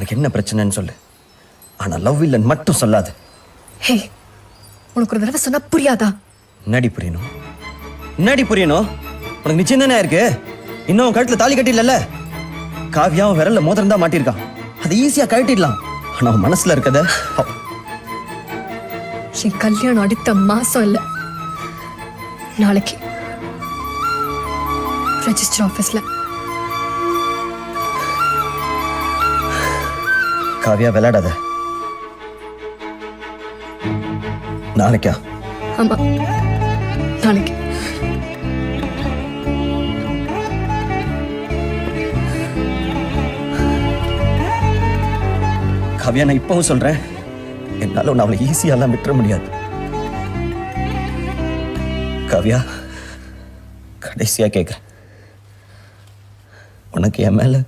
உனக்கு என்ன பிரச்சனைன்னு சொல்லு. ஆனா லவ் இல்லைன்னு மட்டும் சொல்லாது. ஹே, உனக்கு ஒரு தடவை சொன்னா புரியாதா? என்னடி புரியணும்? என்னடி புரியணும்? உனக்கு நிச்சயம் தானே இருக்கு. இன்னும் கழுத்துல தாலி கட்டிடல. காவியாவும் விரல்ல மோதிரம் தான் மாட்டிருக்கான். அது ஈஸியா கழட்டிடலாம். ஆனா அவன் மனசுல இருக்கத என் கல்யாணம் அடுத்த மாசம் இல்ல, நாளைக்கு ரெஜிஸ்டர் ஆபீஸ்ல. காவியா விளையாடாத. நாளைக்கா? ஆமா, நாளைக்கு. காவியா, நான் இப்பவும் சொல்றேன், என்னால உன்னை அவளை ஈஸியாலாம் விட்டுற முடியாது. காவியா, கடைசியா கேட்கிறேன், உனக்கு என் மேல